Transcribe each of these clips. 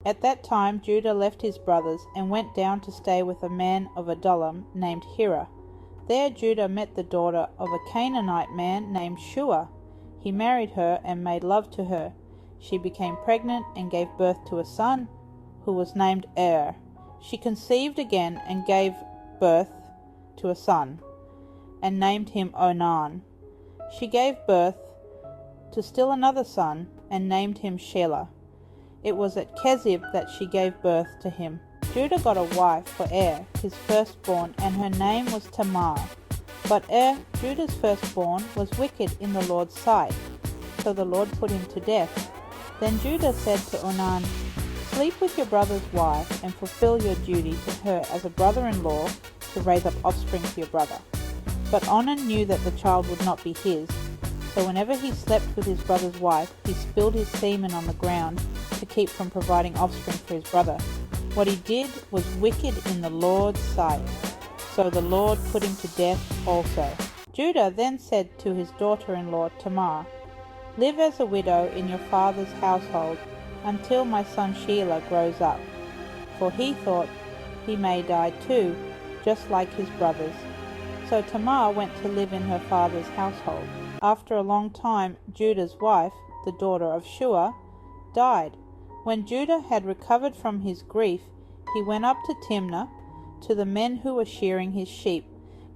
At that time Judah left his brothers and went down to stay with a man of Adullam named Hira. There Judah met the daughter of a Canaanite man named Shua. He married her and made love to her. She became pregnant and gave birth to a son, who was named She conceived again and gave birth to a son, and named him Onan. She gave birth to still another son, and named him Shelah. It was at Kezib that she gave birth to him. Judah got a wife for his firstborn, and her name was Tamar. But Judah's firstborn, was wicked in the Lord's sight, so the Lord put him to death. Then Judah said to Onan, "Sleep with your brother's wife, and fulfill your duty to her as a brother-in-law to raise up offspring for your brother." But Onan knew that the child would not be his, so whenever he slept with his brother's wife, he spilled his semen on the ground to keep from providing offspring for his brother. What he did was wicked in the Lord's sight, so the Lord put him to death also. Judah then said to his daughter-in-law Tamar, "Live as a widow in your father's household until my son Shelah grows up," for he thought he may die too, just like his brothers. So Tamar went to live in her father's household. After a long time, Judah's wife, the daughter of Shua, died. When Judah had recovered from his grief, he went up to Timnah to the men who were shearing his sheep,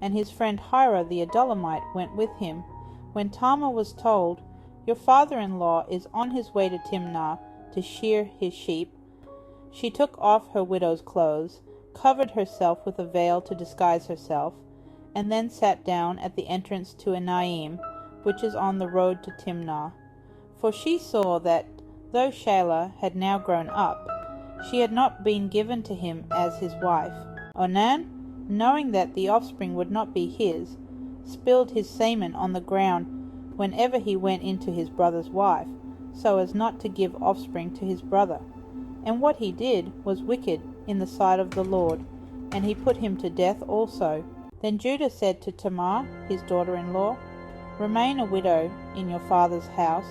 and his friend Hira the Adullamite went with him. When Tamar was told, "Your father-in-law is on his way to Timnah to shear his sheep," she took off her widow's clothes, covered herself with a veil to disguise herself, and then sat down at the entrance to Enaim, which is on the road to Timnah. For she saw that, though Shelah had now grown up, she had not been given to him as his wife. Onan, knowing that the offspring would not be his, spilled his semen on the ground whenever he went into his brother's wife, so as not to give offspring to his brother. And what he did was wicked in the sight of the Lord, and he put him to death also. Then Judah said to Tamar, his daughter-in-law, "Remain a widow in your father's house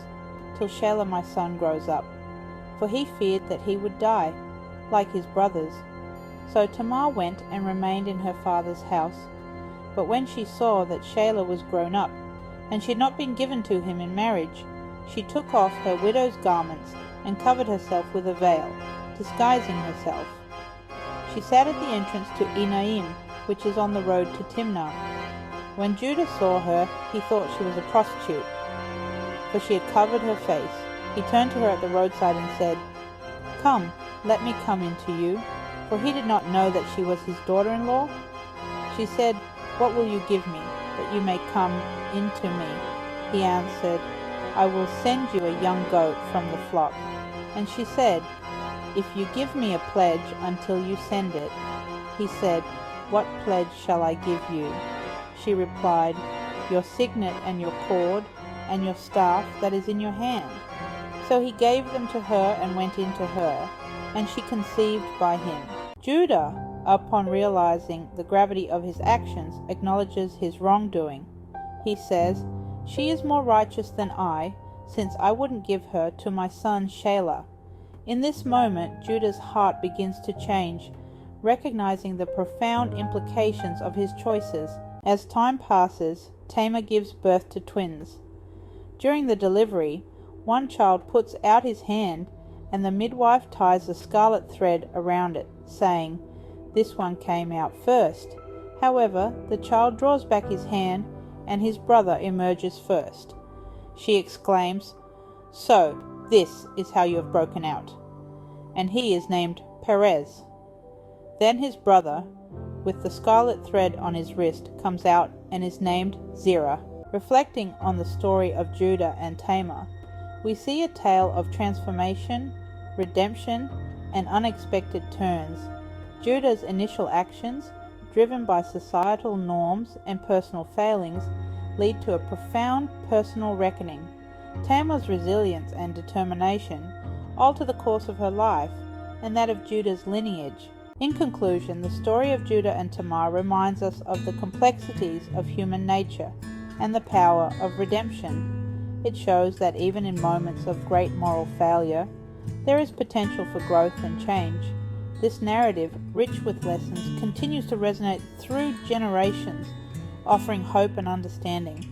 till Shelah my son grows up," for he feared that he would die, like his brothers. So Tamar went and remained in her father's house. But when she saw that Shelah was grown up, and she had not been given to him in marriage, she took off her widow's garments and covered herself with a veil, disguising herself. She sat at the entrance to Enaim, which is on the road to Timnah. When Judah saw her, he thought she was a prostitute, for she had covered her face. He turned to her at the roadside and said, "Come, let me come into you," for he did not know that she was his daughter-in-law. She said, "What will you give me, that you may come into me?" He answered, "I will send you a young goat from the flock." And she said, "If you give me a pledge until you send it." He said, "What pledge shall I give you?" She replied, "Your signet and your cord, and your staff that is in your hand." So he gave them to her and went into her, and she conceived by him. Judah, upon realizing the gravity of his actions, acknowledges his wrongdoing. He says, "She is more righteous than I, since I wouldn't give her to my son Shelah." In this moment, Judah's heart begins to change, recognizing the profound implications of his choices. As time passes, Tamar gives birth to twins. During the delivery, one child puts out his hand, and the midwife ties a scarlet thread around it, saying, "This one came out first." However, the child draws back his hand, and his brother emerges first. She exclaims, "So, this is how you have broken out." And he is named Perez. Then his brother, with the scarlet thread on his wrist, comes out and is named Zerah. Reflecting on the story of Judah and Tamar, we see a tale of transformation, redemption, and unexpected turns. Judah's initial actions, driven by societal norms and personal failings, lead to a profound personal reckoning. Tamar's resilience and determination alter the course of her life and that of Judah's lineage. In conclusion, the story of Judah and Tamar reminds us of the complexities of human nature and the power of redemption. It shows that even in moments of great moral failure, there is potential for growth and change. This narrative, rich with lessons, continues to resonate through generations, offering hope and understanding.